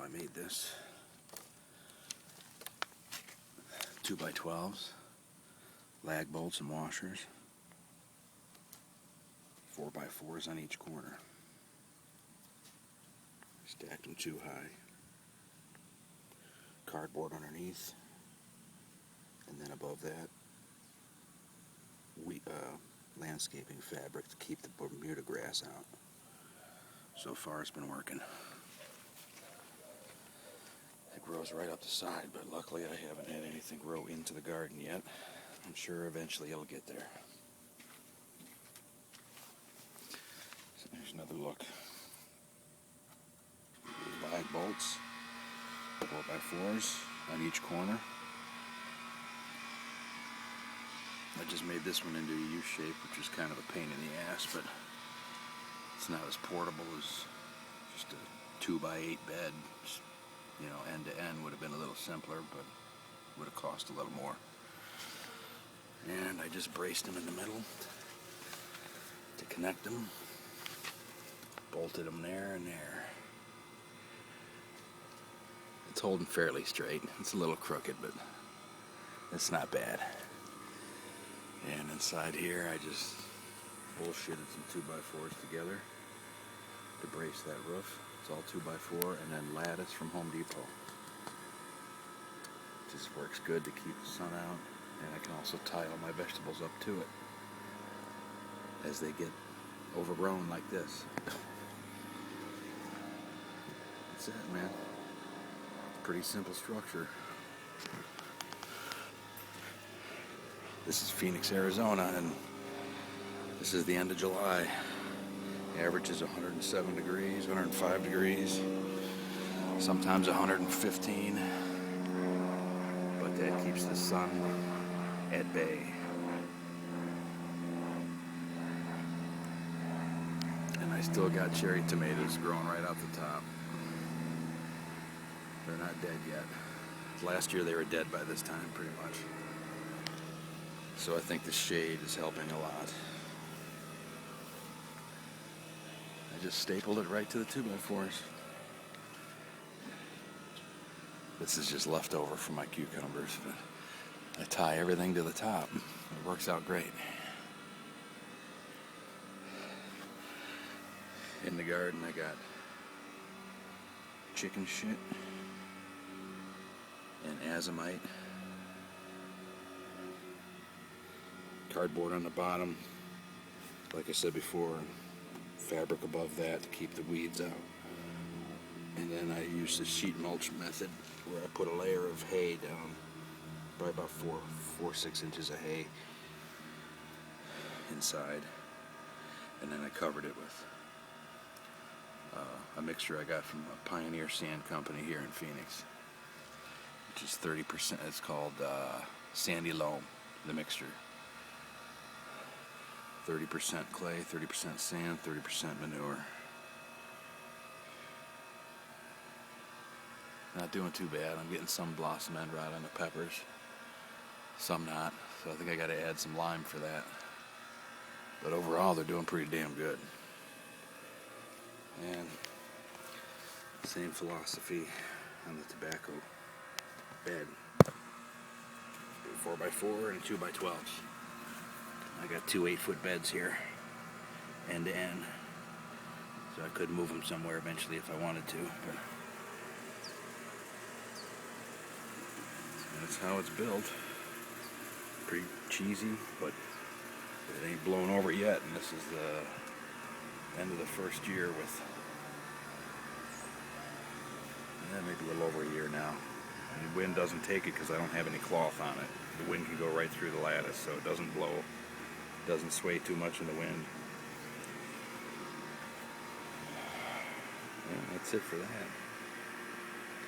I made this. 2x12s, lag bolts and washers, 4x4s on each corner. Stacked them too high. Cardboard underneath, and then above that, landscaping fabric to keep the Bermuda grass out. So far it's been working. It grows right up the side, but luckily I haven't had anything grow into the garden yet. I'm sure eventually it'll get there. So there's another look. Lag bolts, 4x4s on each corner. I just made this one into a U shape, which is kind of a pain in the ass, but it's not as portable as just a 2x8 bed. Just, you know, end to end would have been a little simpler, but would have cost a little more. And I just braced them in the middle to connect them. Bolted them there and there. It's holding fairly straight. It's a little crooked, but it's not bad. And inside here, I just bullshitted some 2x4s together to brace that roof. It's all 2x4, and then lattice from Home Depot. Just works good to keep the sun out, and I can also tie all my vegetables up to it as they get overgrown like this. That's it, man. Pretty simple structure. This is Phoenix, Arizona, and this is the end of July. Average is 107 degrees, 105 degrees, sometimes 115, but that keeps the sun at bay. And I still got cherry tomatoes growing right out the top. They're not dead yet. Last year they were dead by this time, pretty much. So I think the shade is helping a lot. I just stapled it right to the 2x4s. This is just leftover from my cucumbers, but I tie everything to the top. It works out great. In the garden I got chicken shit and azomite. Cardboard on the bottom, like I said before, fabric above that to keep the weeds out. And then I use the sheet mulch method where I put a layer of hay down, probably about 4-6 inches of hay inside, and then I covered it with a mixture I got from a Pioneer Sand Company here in Phoenix, which is 30%. It's called sandy loam, the mixture. 30% clay, 30% sand, 30% manure. Not doing too bad. I'm getting some blossom end rot on the peppers, some not. So I think I got to add some lime for that. But overall, they're doing pretty damn good. And same philosophy on the tobacco bed. 4x4 and 2x12s. I got 2 8-foot beds here, end to end, so I could move them somewhere eventually if I wanted to, but that's how it's built. Pretty cheesy, but it ain't blown over yet, and this is the end of the first year with, maybe a little over a year now. And the wind doesn't take it because I don't have any cloth on it. The wind can go right through the lattice, so it doesn't blow. Doesn't sway too much in the wind. Yeah, that's it for that.